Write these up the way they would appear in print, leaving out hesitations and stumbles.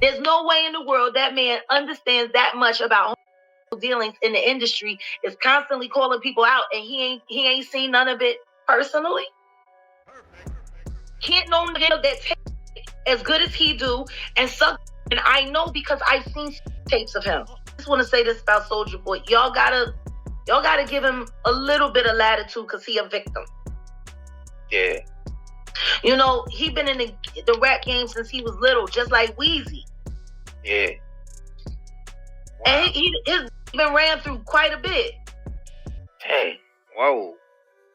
There's no way in the world that man understands that much about dealings in the industry, is constantly calling people out, and he ain't seen none of it personally. Can't no nigga that take as good as he do and suck. And I know because I've seen tapes of him. I just want to say this about Soulja Boy. Y'all gotta give him a little bit of latitude because he a victim. Yeah. You know, he been in the rap game since he was little, just like Weezy. Yeah. Wow. And he's been ran through quite a bit. Hey. Whoa.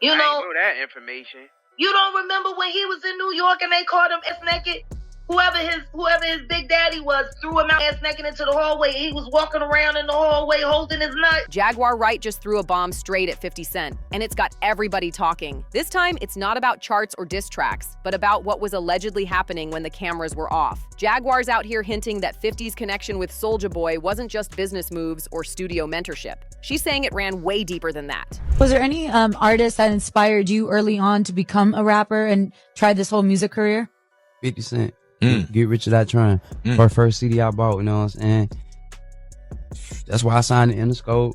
You I know didn't know that information. You don't remember when he was in New York and they called him ass naked? Whoever his big daddy was threw him out ass naked into the hallway. He was walking around in the hallway holding his nut. Jaguar Wright just threw a bomb straight at 50 Cent, and it's got everybody talking. This time, it's not about charts or diss tracks, but about what was allegedly happening when the cameras were off. Jaguar's out here hinting that 50's connection with Soulja Boy wasn't just business moves or studio mentorship. She's saying it ran way deeper than that. Was there any artist that inspired you early on to become a rapper and try this whole music career? 50 Cent. Get Rich or Die Trying. First CD I bought, you know what I'm saying? That's why I signed the Interscope.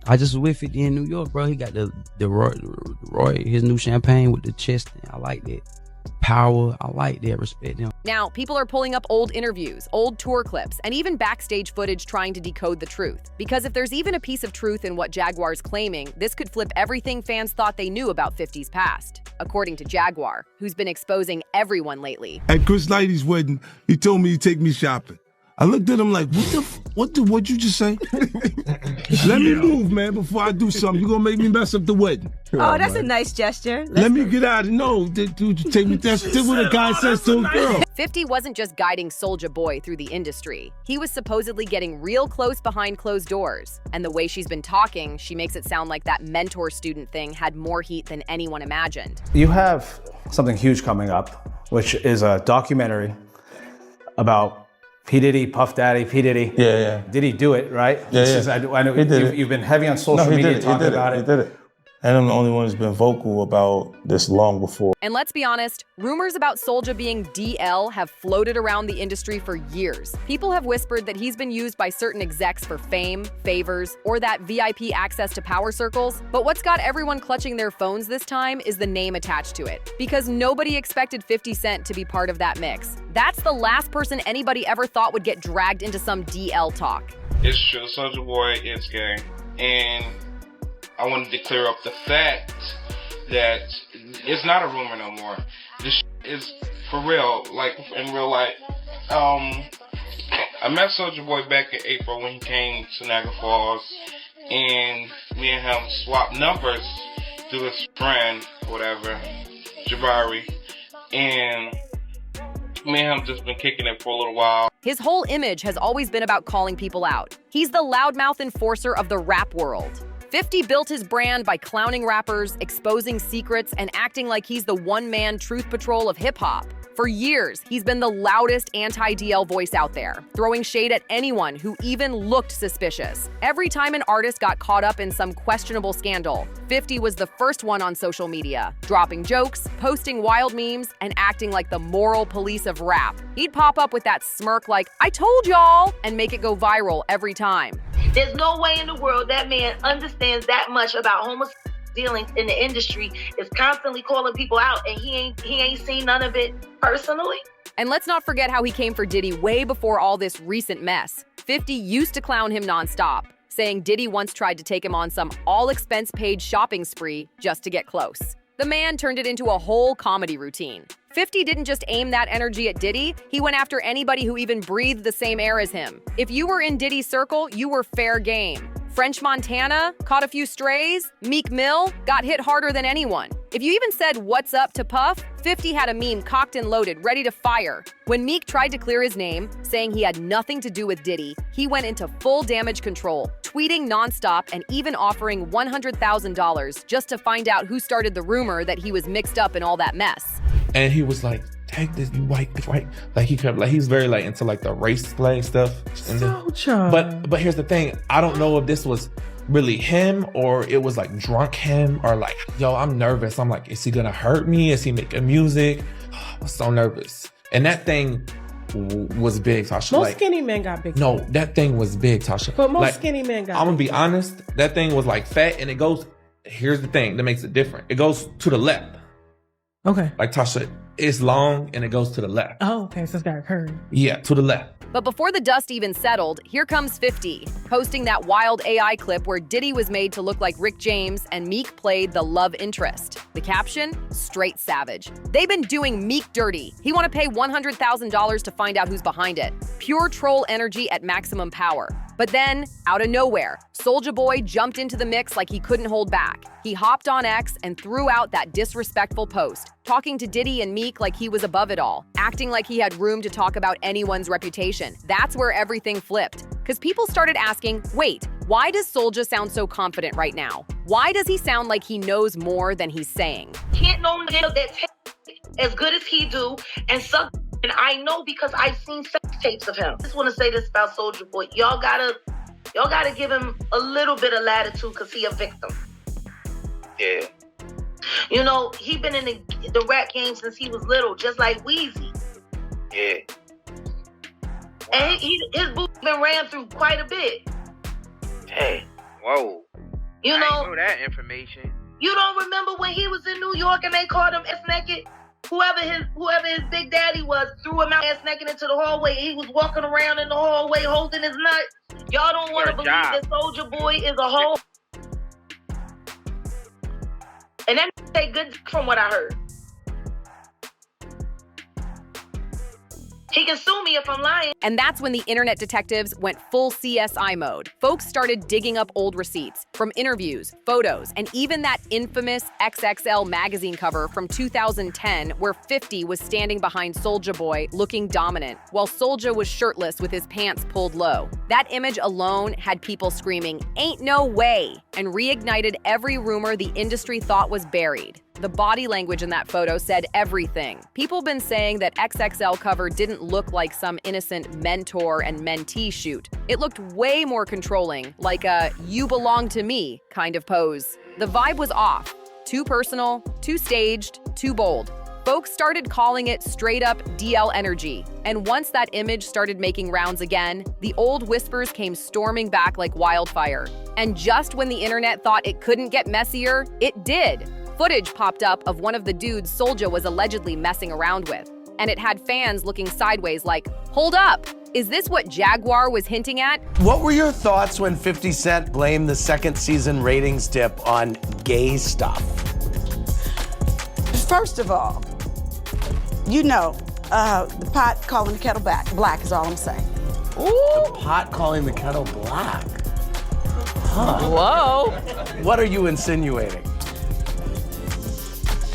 I just was with 50 in New York, bro. He got the Roy, his new champagne with the chest. I like that. Power, I like that. Respect him. Now, people are pulling up old interviews, old tour clips, and even backstage footage trying to decode the truth. Because if there's even a piece of truth in what Jaguar's claiming, this could flip everything fans thought they knew about 50's past. According to Jaguar, who's been exposing everyone lately. At Chris Lighty's wedding, he told me to take me shopping. I looked at him like, what'd you just say? Let me move, man, before I do something. You're gonna make me mess up the wedding. Oh, that's a nice gesture. Let me get out of no, dude, take me. That's what a guy says to a girl. 50 wasn't just guiding Soulja Boy through the industry. He was supposedly getting real close behind closed doors. And the way she's been talking, she makes it sound like that mentor-student thing had more heat than anyone imagined. You have something huge coming up, which is a documentary about P. Diddy, Puff Daddy, P. Diddy. Yeah. Did he do it, right? Yeah. I know you've been heavy on social media talking about it. He did it. And I'm the only one who's been vocal about this long before. And let's be honest, rumors about Soulja being DL have floated around the industry for years. People have whispered that he's been used by certain execs for fame, favors, or that VIP access to power circles. But what's got everyone clutching their phones this time is the name attached to it. Because nobody expected 50 Cent to be part of that mix. That's the last person anybody ever thought would get dragged into some DL talk. It's true, Soulja Boy is gay. And I wanted to clear up the fact that it's not a rumor no more. This is for real, like in real life. I met Soulja Boy back in April when he came to Niagara Falls, and me and him swapped numbers through his friend, whatever, Jabari, and me and him just been kicking it for a little while. His whole image has always been about calling people out. He's the loudmouth enforcer of the rap world. 50 built his brand by clowning rappers, exposing secrets, and acting like he's the one-man truth patrol of hip-hop. For years, he's been the loudest anti-DL voice out there, throwing shade at anyone who even looked suspicious. Every time an artist got caught up in some questionable scandal, 50 was the first one on social media, dropping jokes, posting wild memes, and acting like the moral police of rap. He'd pop up with that smirk like, "I told y'all," and make it go viral every time. There's no way in the world that man understands that much about homosexual dealings in the industry, is constantly calling people out, and he ain't seen none of it personally. And let's not forget how he came for Diddy way before all this recent mess. 50 used to clown him nonstop, saying Diddy once tried to take him on some all-expense-paid shopping spree just to get close. The man turned it into a whole comedy routine. 50 didn't just aim that energy at Diddy, he went after anybody who even breathed the same air as him. If you were in Diddy's circle, you were fair game. French Montana caught a few strays, Meek Mill got hit harder than anyone. If you even said what's up to Puff, 50 had a meme cocked and loaded, ready to fire. When Meek tried to clear his name, saying he had nothing to do with Diddy, he went into full damage control, tweeting nonstop and even offering $100,000 just to find out who started the rumor that he was mixed up in all that mess. And he was like, take this, you white, right? Like he kept, like he's very like into like the race play stuff. And but here's the thing, I don't know if this was really him or it was like drunk him or like, yo, I'm nervous. I'm like, is he gonna hurt me? Is he making music? I'm so nervous. And that thing was big, Tasha. Most like, skinny men got big. No, that thing was big, Tasha. But most like, skinny men got I'm gonna big. be honest, that thing was like fat, and it goes, here's the thing that makes it different. It goes to the left. Okay. Like, Tasha, it's long, and it goes to the left. Oh, okay, so it's got a curve. Yeah, to the left. But before the dust even settled, here comes 50, posting that wild AI clip where Diddy was made to look like Rick James and Meek played the love interest. The caption? Straight savage. They've been doing Meek dirty. He want to pay $100,000 to find out who's behind it. Pure troll energy at maximum power. But then, out of nowhere, Soulja Boy jumped into the mix like he couldn't hold back. He hopped on X and threw out that disrespectful post, talking to Diddy and Meek like he was above it all, acting like he had room to talk about anyone's reputation. That's where everything flipped. Because people started asking, wait, why does Soulja sound so confident right now? Why does he sound like he knows more than he's saying? Can't no nigga that as good as he do and suck. And I know because I've seen sex tapes of him. I just want to say this about Soulja Boy. Y'all gotta give him a little bit of latitude because he a victim. Yeah. You know, he been in the rap game since he was little, just like Weezy. Yeah. And his boots been ran through quite a bit. Hey. Whoa. You I know didn't know that information. You don't remember when he was in New York and they called him ass naked? Whoever his big daddy was threw him out ass naked into the hallway. He was walking around in the hallway holding his nut. Y'all don't want to believe that Soulja Boy is a hoe. And that say good from what I heard. He can sue me if I'm lying. And that's when the internet detectives went full CSI mode. Folks started digging up old receipts from interviews, photos, and even that infamous XXL magazine cover from 2010 where 50 was standing behind Soulja Boy looking dominant, while Soulja was shirtless with his pants pulled low. That image alone had people screaming, "Ain't no way!" and reignited every rumor the industry thought was buried. The body language in that photo said everything. People been saying that XXL cover didn't look like some innocent mentor and mentee shoot. It looked way more controlling, like a "you belong to me" kind of pose. The vibe was off. Too personal, too staged, too bold. Folks started calling it straight up DL energy. And once that image started making rounds again, the old whispers came storming back like wildfire. And just when the internet thought it couldn't get messier, it did. Footage popped up of one of the dudes Soulja was allegedly messing around with. And it had fans looking sideways like, hold up, is this what Jaguar was hinting at? What were your thoughts when 50 Cent blamed the second season ratings dip on gay stuff? First of all, the pot calling the kettle black is all I'm saying. Ooh. The pot calling the kettle black. Huh. Whoa. What are you insinuating?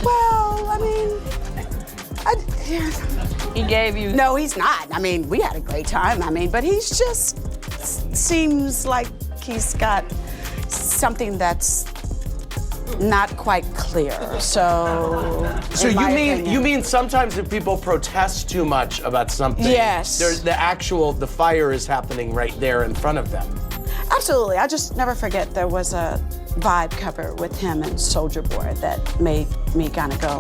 Well, I mean, he gave you... No, he's not. I mean, we had a great time. I mean, but he's just seems like he's got something that's not quite clear. So you mean sometimes if people protest too much about something, yes, the fire is happening right there in front of them. Absolutely. I just never forget there was a Vibe cover with him and Soulja Boy that made me kind of go,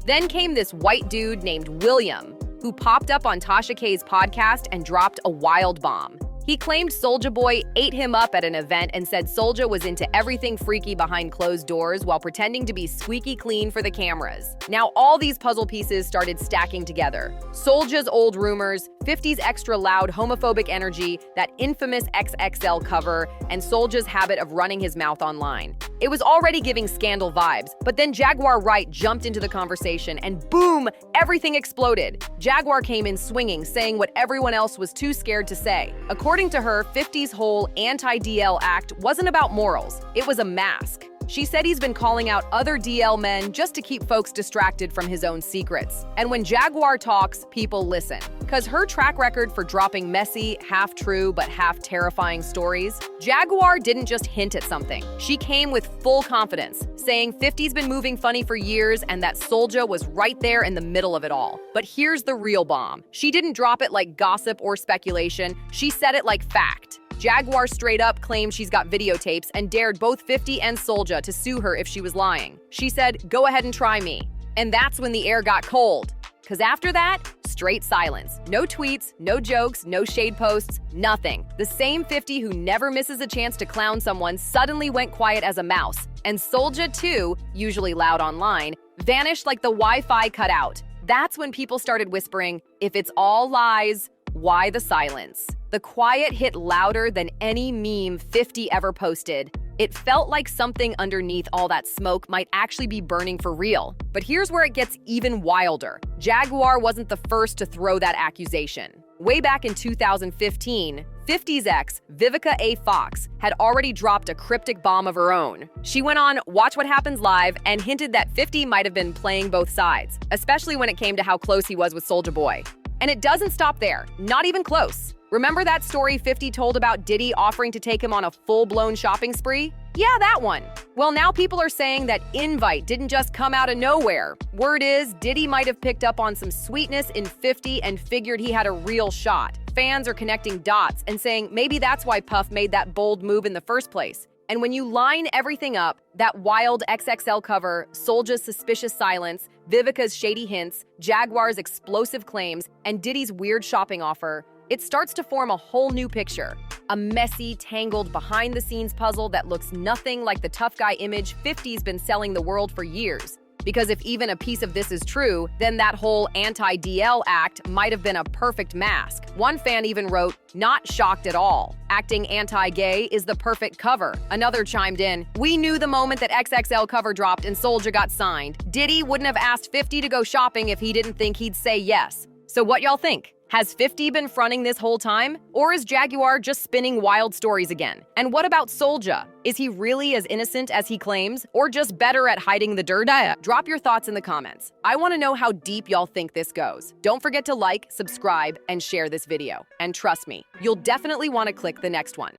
Then came this white dude named William, who popped up on Tasha K's podcast and dropped a wild bomb. He claimed Soulja Boy ate him up at an event and said Soulja was into everything freaky behind closed doors while pretending to be squeaky clean for the cameras. Now all these puzzle pieces started stacking together. Soulja's old rumors, 50's extra loud homophobic energy, that infamous XXL cover, and Soulja's habit of running his mouth online. It was already giving scandal vibes, but then Jaguar Wright jumped into the conversation and boom, everything exploded. Jaguar came in swinging, saying what everyone else was too scared to say. According to her, 50's whole anti-DL act wasn't about morals, it was a mask. She said he's been calling out other DL men just to keep folks distracted from his own secrets. And when Jaguar talks, people listen. Because her track record for dropping messy, half-true, but half-terrifying stories, Jaguar didn't just hint at something. She came with full confidence, saying 50's been moving funny for years and that Soulja was right there in the middle of it all. But here's the real bomb. She didn't drop it like gossip or speculation, she said it like fact. Jaguar straight up claimed she's got videotapes and dared both 50 and Soulja to sue her if she was lying. She said, "Go ahead and try me." And that's when the air got cold. Because after that, straight silence. No tweets, no jokes, no shade posts, nothing. The same 50 who never misses a chance to clown someone suddenly went quiet as a mouse. And Soulja, too, usually loud online, vanished like the Wi-Fi cut out. That's when people started whispering, if it's all lies, why the silence? The quiet hit louder than any meme 50 ever posted. It felt like something underneath all that smoke might actually be burning for real. But here's where it gets even wilder. Jaguar wasn't the first to throw that accusation. Way back in 2015, 50's ex, Vivica A. Fox, had already dropped a cryptic bomb of her own. She went on Watch What Happens Live and hinted that 50 might have been playing both sides, especially when it came to how close he was with Soulja Boy. And it doesn't stop there, not even close. Remember that story 50 told about Diddy offering to take him on a full-blown shopping spree? Yeah, that one. Well, now people are saying that invite didn't just come out of nowhere. Word is, Diddy might have picked up on some sweetness in 50 and figured he had a real shot. Fans are connecting dots and saying maybe that's why Puff made that bold move in the first place. And when you line everything up, that wild XXL cover, Soulja's suspicious silence, Vivica's shady hints, Jaguar's explosive claims, and Diddy's weird shopping offer, it starts to form a whole new picture. A messy, tangled, behind-the-scenes puzzle that looks nothing like the tough guy image 50's been selling the world for years. Because if even a piece of this is true, then that whole anti-DL act might have been a perfect mask. One fan even wrote, "Not shocked at all. Acting anti-gay is the perfect cover." Another chimed in, "We knew the moment that XXL cover dropped and Soulja got signed. Diddy wouldn't have asked 50 to go shopping if he didn't think he'd say yes." So what y'all think? Has 50 been fronting this whole time? Or is Jaguar just spinning wild stories again? And what about Soulja? Is he really as innocent as he claims? Or just better at hiding the dirt? Drop your thoughts in the comments. I want to know how deep y'all think this goes. Don't forget to like, subscribe, and share this video. And trust me, you'll definitely want to click the next one.